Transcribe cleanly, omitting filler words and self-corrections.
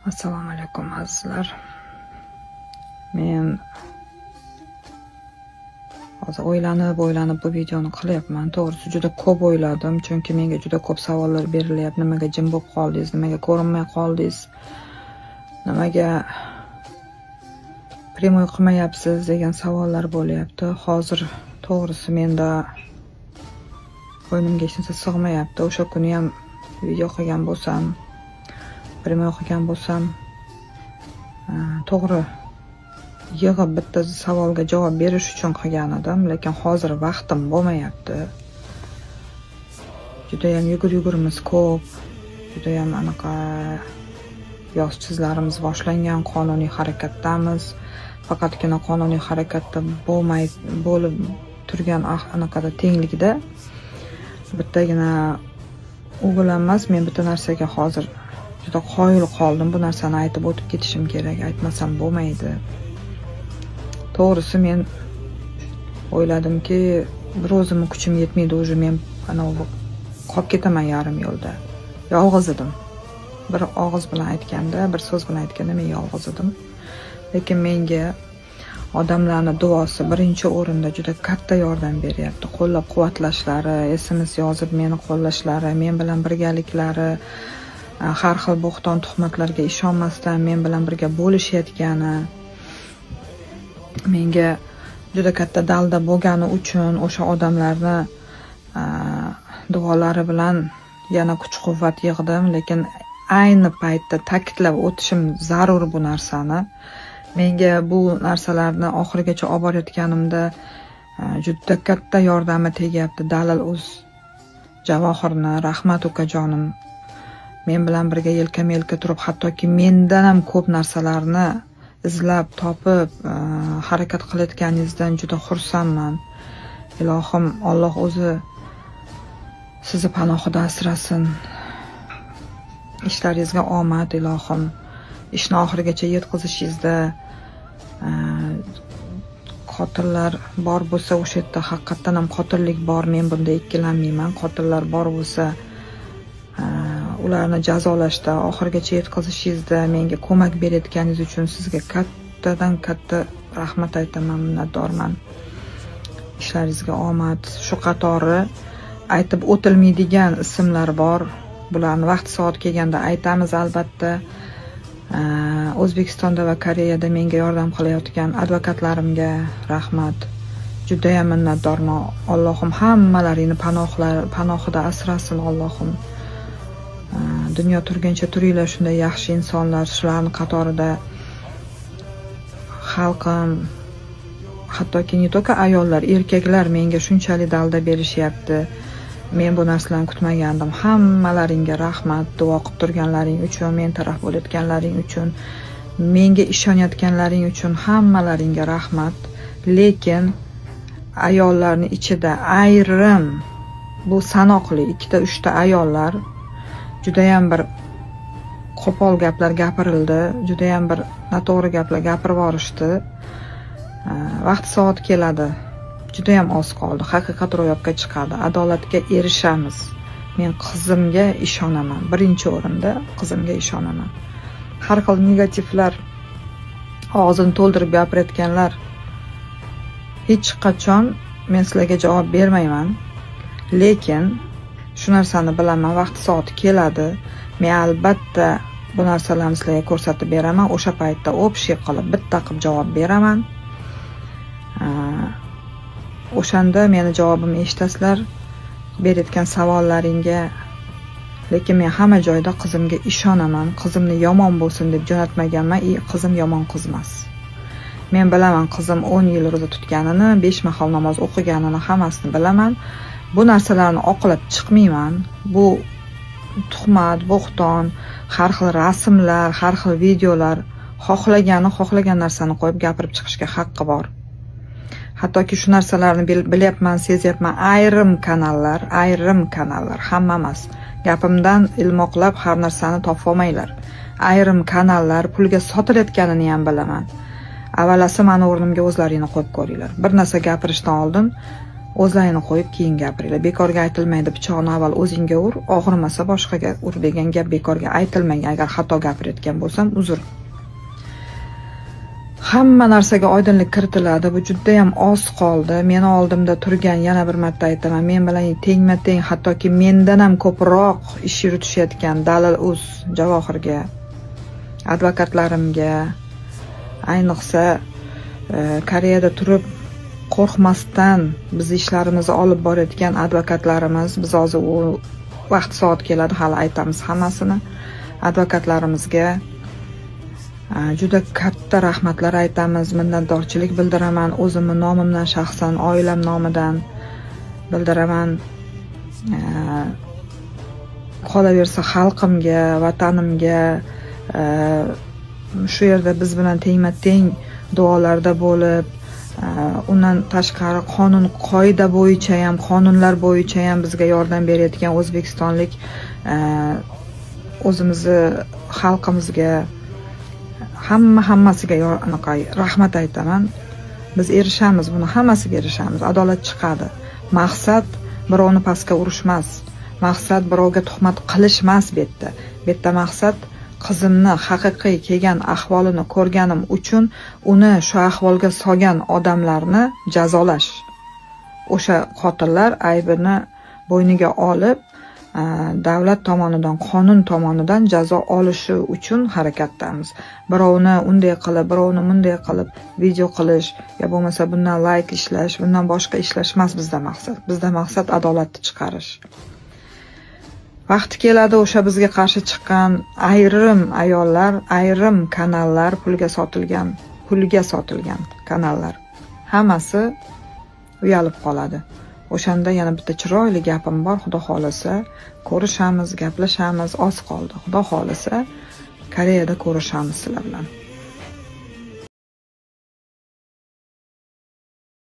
Assalomu alaykum azizlar. Men hozir o'ylanib bu videoni qilyapman. To'g'risi juda ko'p o'yladim, chunki menga juda ko'p savollar berilyapti. Nimaga jim bo'lib qoldingiz? Nimaga ko'rinmay qoldingiz? Nimaga primoy qilmayapsiz degan savollar bo'lyapti. Hozir to'g'risi menda qo'ynimga hech narsa sig'mayapti. O'sha kuni ham video qilgan bo'lsam, primoy qilgan bo'lsam, to'g'ri yig'ib bitta savolga javob berish uchun qilgan edim, lekin hozir vaqtim bo'lmayapti. Juda ham yugurimiz ko'p, juda ham anaqa yozchizlarimiz boshlangan, qonuniy harakatdamiz. Faqatgina qonuniy harakatda bo'lib turgan anaqada tenglikda bittagina u bilan emas, men bitta narsaga hozir juda qoyil qoldim. Bu narsani aytib o'tib ketishim kerak, aytmasam bo'lmaydi. To'g'risi men o'yladimki, bir o'zimni kuchim yetmaydi, уже men qolib ketaman yarim yo'lda. Yolg'iz edim. Bir og'iz bilan aytganda, bir so'z bilan aytganda men yolg'iz edim. Lekin menga odamlarning duosi birinchi o'rinda juda katta yordam beryapti. Qo'llab-quvvatlashlari, SMS yozib meni qo'llashlari, men bilan birgaliklari, har xil bo'xton tuhmatlarga ishonmasdan men bilan birga bo'lishayotgani, menga juda katta dalda bo'lgani uchun o'sha odamlarni duolari bilan yana kuch-quvvat yig'dim. Lekin ayni paytda ta'kidlab o'tishim zarur bu narsani. Menga bu narsalarni oxirigacha olib borayotganimda juda katta yordami tegyapti. Dalil.uz Javohirni, rahmat ukajonim, men bilan birga yelkama-yelka turib, hattoki mendan ham ko'p narsalarni izlab, topib, harakat qilayotganingizdan juda xursandman. Ilohim Alloh o'zi sizni panohida asrasin. Ishlaringizga omad ilohim. Ishni oxirigacha yetkazishingizda qotillar bor bo'lsa, o'sha yerda haqiqatan ham qotillik bor, men bunda ikkilanmayman. Qotillar bor bo'lsa, ularni jazolashda, oxirigacha yetkazishingizda menga ko'mak berayotganingiz uchun sizga kattadan katta rahmat aytaman, minnatdorman. Ishlaringizga omad. Shu qatori aytib o'tilmaydigan ismlar bor. Bularni vaqt soat kelganda aytamiz albatta. O'zbekistonda va Koreyada menga yordam qilayotgan advokatlarimga rahmat. Juda ham minnatdorman. Allohim hammalaringni panohida asrasin Allohim. Dunyo turguncha turinglar shunday yaxshi insonlar, shularning qatorida xalqim, hattoki ne to'ka ayollar, erkaklar menga shunchalik dalda berishyapti. Men bu narsalarni kutmagandim. Hammalaringga rahmat, duo qilib turganlaring uchun, men taraf bo'layotganlaring uchun, menga ishonayotganlaring uchun hammalaringga rahmat. Lekin ayollarning ichida ayrim, bu sanoqli 2-3 ta ayollar juda ham bir qo'pol gaplar gapirildi, juda ham bir noto'g'ri gaplar gapirib yorishdi. Vaqt soat keladi. Juda ham oz qoldi. Haqiqat ro'yobga chiqadi. Adolatga erishamiz. Men qizimga ishonaman. Birinchi o'rinda qizimga ishonaman. Har xil negativlar, og'zini to'ldirib gapirayotganlar hech qachon men sizlarga javob bermayman. Lekin shu narsani bilaman, vaqt soati keladi. Men albatta bu narsalarni sizlarga ko'rsatib beraman. O'sha paytda общий qilib bitta qilib javob beraman. O'shanda meni javobimni eshitasizlar, berayotgan savollaringga. Lekin men hamma joyda qizimga ishonaman. Qizimni yomon bo'lsin deb jo'natmaganman. Qizim yomon qiz emas. Men bilaman qizim 10 yil ro'za tutganini, 5 mahal namoz o'qiganini, hammasini bilaman. Bu narsalarni oqlab chiqmayman. Bu tuhmat, bo'xton, har xil rasmlar, har xil videolar, xohlagan narsani qo'yib gapirib chiqishga haqqi bor. Hattoki shu narsalarni bilyapman, sezyapman. Ayrim kanallar, hamma emas. Gapimdan ilmoqlab har narsani topib olmanglar. Ayrim kanallar pulga sotilayotganini ham bilaman. Avvalasi meni o'rnimga o'zlaringni qo'yib ko'ringlar. Bir narsa gapirishdan oldin o'zlaringni qo'yib keyin gapiringlar. Bekorga aytilmaydi, pichoqni avval o'zingga ur, og'rimasa boshqaga ur degan gap bekorga aytilmagan. Agar xato gapirayotgan bo'lsam, uzr. Hamma narsaga oydinlik kiritiladi. Bu juda ham oz qoldi. Meni oldimda turgan, yana bir marta aytaman, men bilan tengma-teng, hattoki mendan ham ko'proq ish yuritishayotgan Dalil.uz, Javohirga, advokatlarimga, ayniqsa Koreyada turib qo'rqmasdan biz ishlarimizni olib borayotgan advokatlarimiz, biz hozir u vaqt soat keladi, hali aytamiz hammasini. Advokatlarimizga juda katta rahmatlar aytamiz, minnatdorchilik bildiraman. O'zimning nomimdan, shaxsan oilam nomidan bildiraman. Qolaversa xalqimga, vatanimga shu yerda biz bilan tengma-teng duolarda bo'lib, undan tashqari qonun qoida bo'yicha ham, qonunlar bo'yicha ham bizga yordam berayotgan o'zbekistonlik o'zimizni xalqimizga, hammasiga rahmat aytaman. Biz erishamiz, buni hammasiga erishamiz. Adolat chiqadi. Maqsad birovni pastga urishmas. Maqsad birovga tuhmat qilishmas bu yerda. Bu yerda maqsad qizimni haqiqiy kelgan ahvolini ko'rganim uchun uni shu ahvolga solgan odamlarni jazolash. O'sha qotillar aybini bo'yniga olib, davlat tomonidan, qonun tomonidan jazo olishi uchun harakatdamiz. Birovni unday qilib, birovni bunday qilib video qilish, yo bo'lmasa bundan like ishlash, bundan boshqa ishlash emas bizda maqsad. Bizda maqsad adolatni chiqarish. Vaqti keladi, o'sha bizga qarshi chiqqan ayrim ayollar, ayrim kanallar, pulga sotilgan kanallar hammasi uyalib qoladi. O'shanda yana bitta chiroyli gapim bor, Xudo xolasa ko'rishamiz, gaplashamiz, oz qoldi. Xudo xolasa Koreyada ko'rishamiz sizlar bilan.